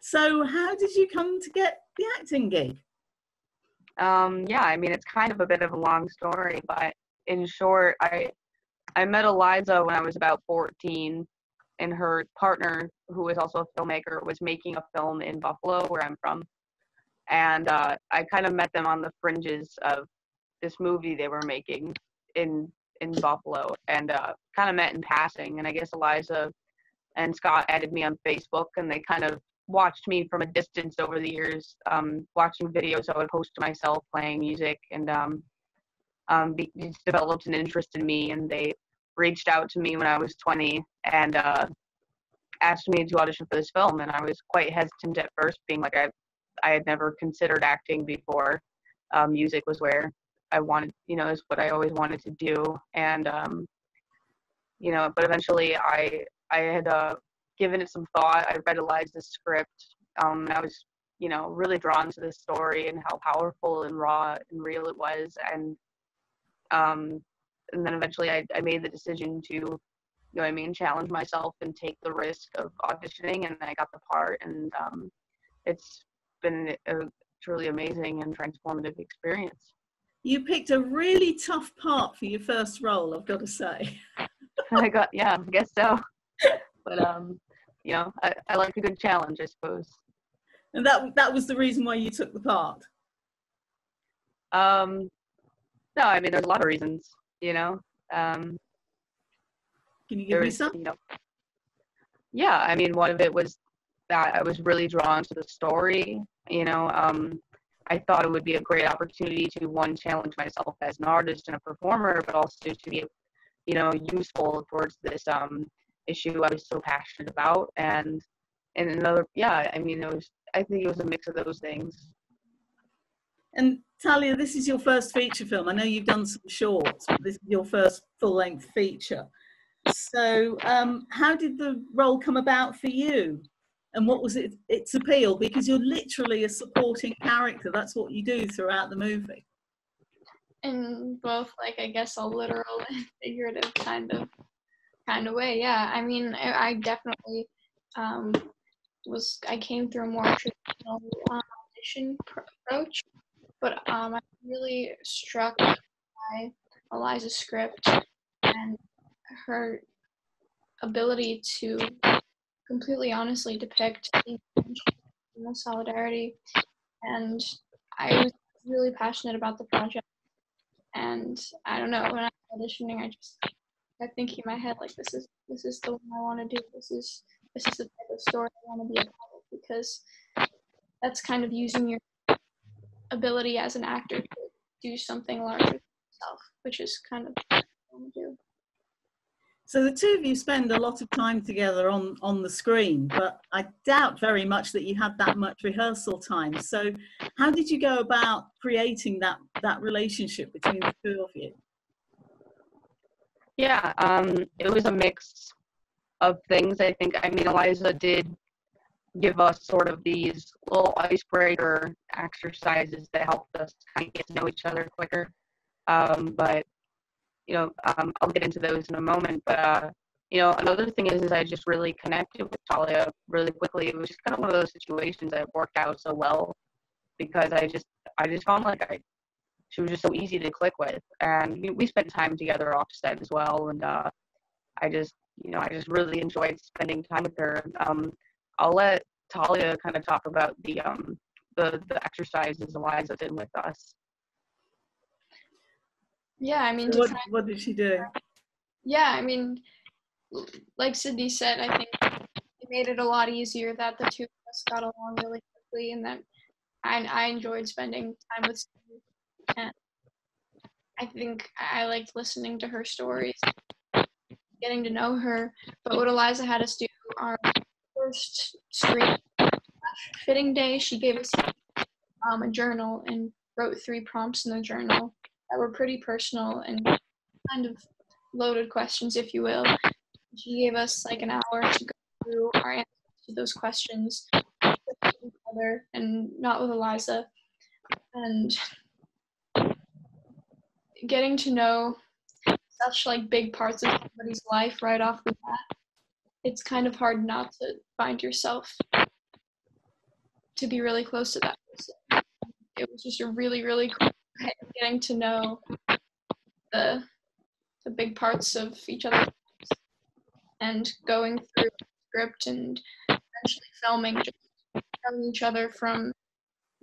So how did you come to get the acting gig? Yeah, I mean, it's kind of a bit of a long story, but in short, I met Eliza when I was about 14, and her partner, who is also a filmmaker, was making a film in Buffalo, where I'm from. And I kind of met them on the fringes of this movie they were making in Buffalo, and kind of met in passing. And I guess Eliza and Scott added me on Facebook, and they kind of watched me from a distance over the years, watching videos I would post to myself playing music, and just developed an interest in me. And they reached out to me when I was 20 and asked me to audition for this film. And I was quite hesitant at first, being like, I had never considered acting before. Music was where I wanted, is what I always wanted to do. And, but eventually I had given it some thought. I read Eliza's script. I was, really drawn to the story and how powerful and raw and real it was. And then eventually I made the decision to, challenge myself and take the risk of auditioning, and I got the part. And it's been a truly amazing and transformative experience. You picked a really tough part for your first role, I've got to say. I guess so. But I like a good challenge, I suppose. And that was the reason why you took the part? No, I mean, there's a lot of reasons, Can you give me some? Yeah, I mean, one of it was that I was really drawn to the story. I thought it would be a great opportunity to, one, challenge myself as an artist and a performer, but also to be, useful towards this issue I was so passionate about. And another, I think it was a mix of those things. And Talia, this is your first feature film. I know you've done some shorts, but this is your first full-length feature. So how did the role come about for you? And what was its appeal? Because you're literally a supporting character. That's what you do throughout the movie. In both, I guess, a literal and figurative kind of way. Yeah, I mean, I definitely I came through a more traditional audition approach, but I'm really struck by Eliza's script and her ability to completely honestly depict the emotional solidarity. And I was really passionate about the project. And I don't know, when I was auditioning, I kept thinking in my head, this is the one I want to do. This is the type of story I want to be a part of, because that's kind of using your ability as an actor to do something larger than yourself, which is kind of what I want to do. So the two of you spend a lot of time together on the screen, but I doubt very much that you had that much rehearsal time. So how did you go about creating that relationship between the two of you? Yeah, it was a mix of things. I mean, Eliza did give us sort of these little icebreaker exercises that helped us kind of get to know each other quicker. But I'll get into those in a moment. But, another thing is I just really connected with Talia really quickly. It was just kind of one of those situations that worked out so well, because I just found she was just so easy to click with. And we spent time together off set as well. And I just really enjoyed spending time with her. I'll let Talia kind of talk about the exercises Eliza did with us. Yeah, I mean, what did she do? Yeah, I mean, like Sidney said, I think it made it a lot easier that the two of us got along really quickly, and that I enjoyed spending time with Sidney. And I think I liked listening to her stories, getting to know her. But what Eliza had us do, our first screen fitting day, she gave us a journal and wrote 3 prompts in the journal that were pretty personal and kind of loaded questions, if you will. She gave us an hour to go through our answers to those questions with each other, and not with Eliza. And getting to know such big parts of somebody's life right off the bat, it's kind of hard not to find yourself to be really close to that person. It was just a really, really cool getting to know the big parts of each other and going through the script and eventually filming, just knowing each other from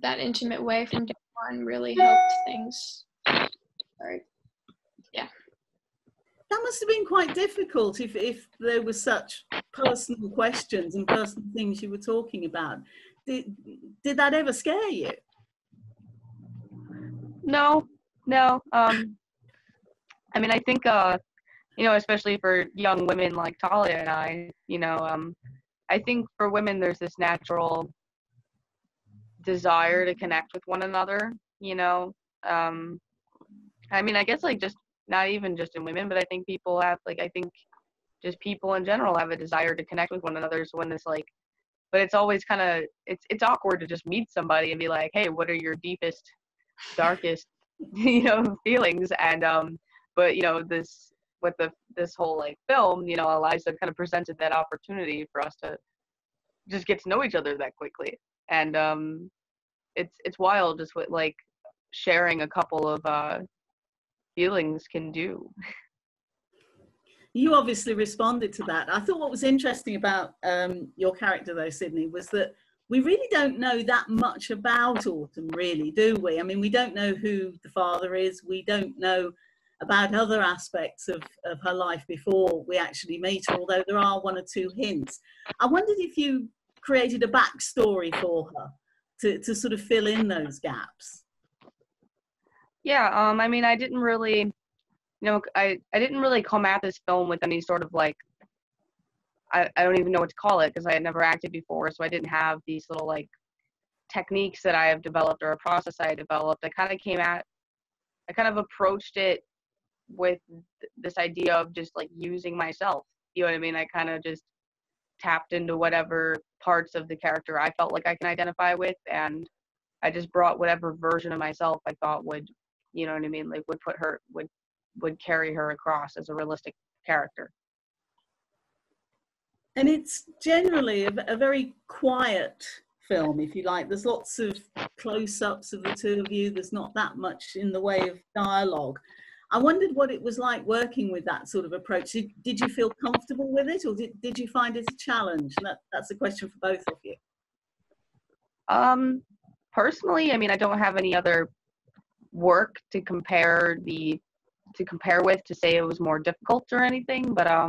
that intimate way from day one really helped things. Sorry. Yeah. That must have been quite difficult if there were such personal questions and personal things you were talking about. Did that ever scare you? No. I mean, I think, especially for young women like Talia and I, I think for women there's this natural desire to connect with one another, I mean, I guess like just not even just in women, but I think people have I think just people in general have a desire to connect with one another. So when it's but it's always kind of, it's awkward to just meet somebody and be like, hey, what are your deepest, darkest, feelings? And, but, this whole film, Eliza kind of presented that opportunity for us to just get to know each other that quickly. And it's wild just what sharing a couple of feelings can do. You obviously responded to that. I thought what was interesting about your character, though, Sidney, was that we really don't know that much about Autumn, really, do we? I mean, we don't know who the father is. We don't know about other aspects of her life before we actually meet her, although there are one or two hints. I wondered if you created a backstory for her to sort of fill in those gaps. Yeah, I mean, I didn't really, I didn't really come at this film with any sort of I don't even know what to call it because I had never acted before, so I didn't have these little techniques that I have developed or a process I had developed. I kind of approached it with this idea of just using myself. You know what I mean? I kind of just tapped into whatever parts of the character I felt like I can identify with, and I just brought whatever version of myself I thought would, you know what I mean, would put her, would carry her across as a realistic character. And it's generally a very quiet film, if you like. There's lots of close-ups of the two of you. There's not that much in the way of dialogue. I wondered what it was like working with that sort of approach. Did you feel comfortable with it, or did you find it a challenge? And that's a question for both of you. Personally, I mean, I don't have any other work to compare with to say it was more difficult or anything, but I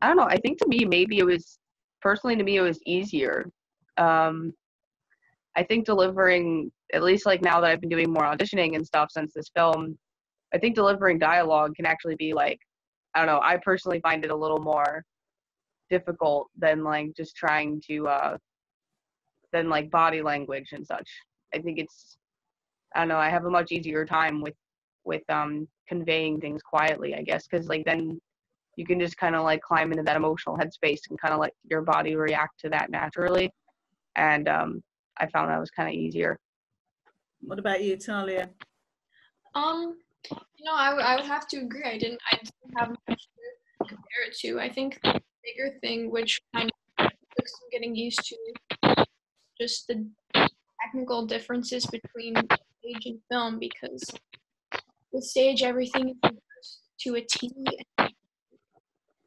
don't know. I think to me, maybe it was easier. I think delivering, at least now that I've been doing more auditioning and stuff since this film, I think delivering dialogue can actually be I don't know, I personally find it a little more difficult than just trying to than body language and such. I think I don't know, I have a much easier time with conveying things quietly, I guess, because then you can just kind of climb into that emotional headspace and kind of let your body react to that naturally. And I found that was kind of easier. What about you, Talia? I would have to agree. I didn't have much to compare it to. I think the bigger thing, which kind of took some getting used to, just the technical differences between stage and film, because with stage everything is reversed to a T.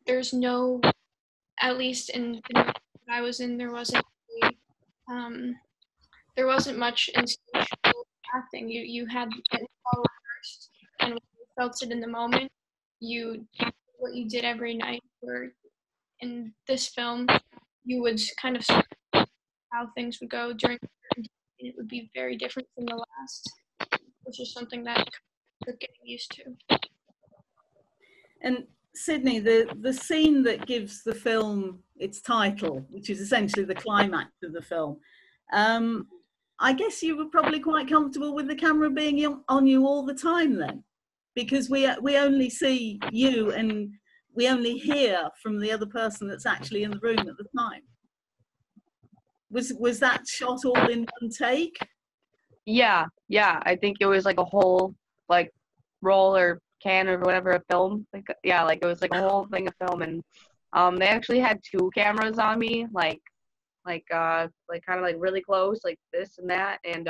There's no, at least in the movie that I was in, there wasn't much in stage acting. You had it all reversed, and when you felt it in the moment, you did what you did every night. Where in this film, you would kind of how things would go during the and it would be very different from the last, which is something that we're getting used to. And Sidney, the scene that gives the film its title, which is essentially the climax of the film, I guess you were probably quite comfortable with the camera being on you all the time then, because we only see you and we only hear from the other person that's actually in the room at the time. Was that shot all in one take? Yeah. I think it was a whole roll or can or whatever of film. It was a whole thing of film, and they actually had two cameras on me, like kind of like really close, like this and that, and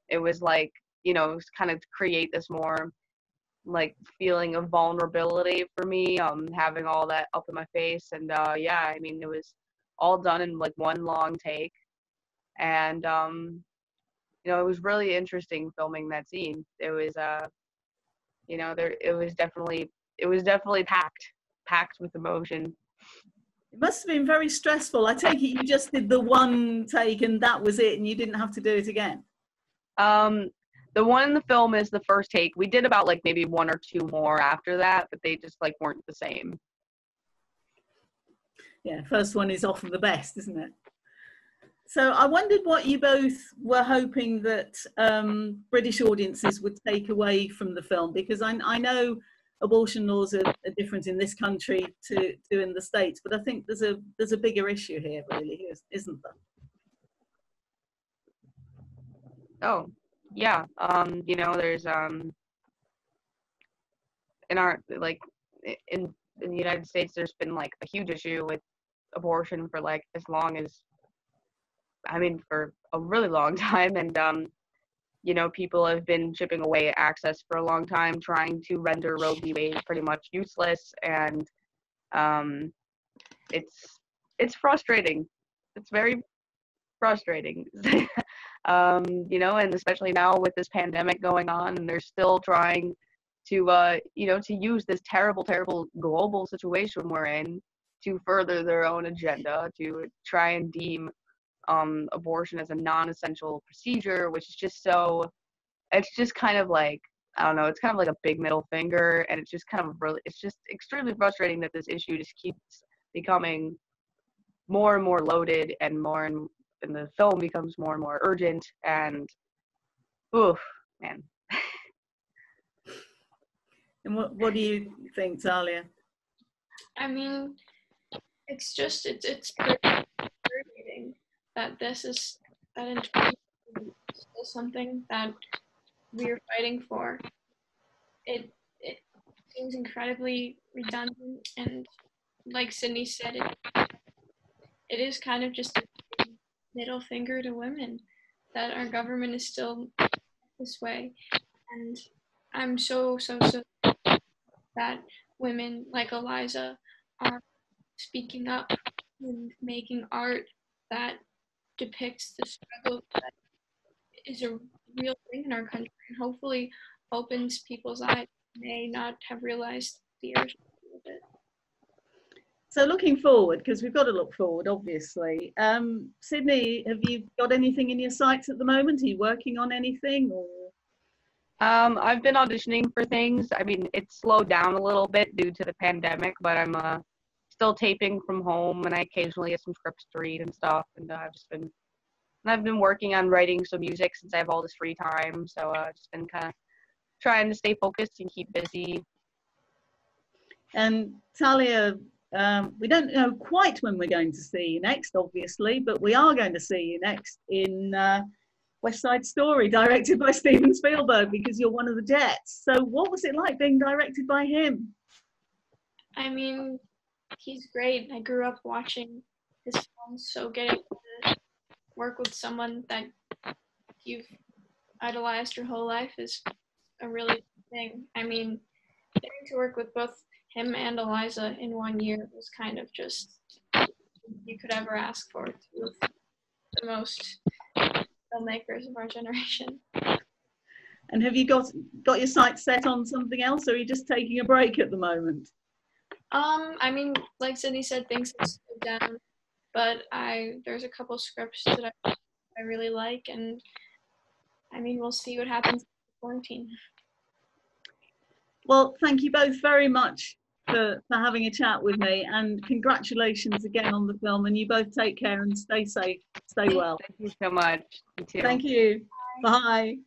it was like, you know, kind of create this more like feeling of vulnerability for me, having all that up in my face, and yeah, I mean, it was all done in like one long take, and you know, it was really interesting filming that scene. It was you know, it was definitely packed with emotion. It must have been very stressful. I take it you just did the one take and that was it, and you didn't have to do it again. The one in the film is the first take. We did about like maybe one or two more after that, but they just like weren't the same. Yeah, first one is often the best, isn't it? So I wondered what you both were hoping that British audiences would take away from the film, because I know abortion laws are different in this country to in the States, but I think there's a bigger issue here, really, isn't there? Oh, yeah. You know, there's in our like in the United States, there's been like a huge issue with abortion for like as long as, I mean, for a really long time, and you know, people have been chipping away at access for a long time, trying to render Roe v. Wade pretty much useless, and it's frustrating. It's very frustrating. You know, and especially now with this pandemic going on, and they're still trying to you know, to use this terrible global situation we're in to further their own agenda, to try and deem abortion as a non-essential procedure, which is just so, it's just kind of like, I don't know, it's kind of like a big middle finger, and it's just kind of really, it's just extremely frustrating that this issue just keeps becoming more and more loaded, and more and the film becomes more and more urgent, and oof, man. And what do you think, Talia? I mean, it's just it's pretty infuriating that this is that in 2020 still something that we're fighting for. It seems incredibly redundant, and like Sidney said, it is kind of just a middle finger to women that our government is still this way. And I'm so that women like Eliza are speaking up and making art that depicts the struggle that is a real thing in our country, and hopefully opens people's eyes who may not have realized the urgency of it. So looking forward, because we've got to look forward, obviously. Sidney, have you got anything in your sights at the moment? Are you working on anything? Or? I've been auditioning for things. I mean, it's slowed down a little bit due to the pandemic, but I'm still taping from home, and I occasionally get some scripts to read and stuff. And I've been working on writing some music since I have all this free time. So I've just been kind of trying to stay focused and keep busy. And Talia, we don't know quite when we're going to see you next, obviously, but we are going to see you next in West Side Story, directed by Steven Spielberg, because you're one of the Jets. So what was it like being directed by him? I mean, he's great. I grew up watching his films, so getting to work with someone that you've idolized your whole life is a really good thing. I mean, getting to work with both him and Eliza in 1 year was kind of just you could ever ask for, two of the most filmmakers of our generation. And have you got your sights set on something else, or are you just taking a break at the moment? I mean, like Sidney said, things have slowed down, but there's a couple scripts that I really like, and I mean, we'll see what happens in quarantine. Well, thank you both very much for having a chat with me, and congratulations again on the film, and you both take care and stay safe, stay well. Thank you so much. You too. Thank you. Bye.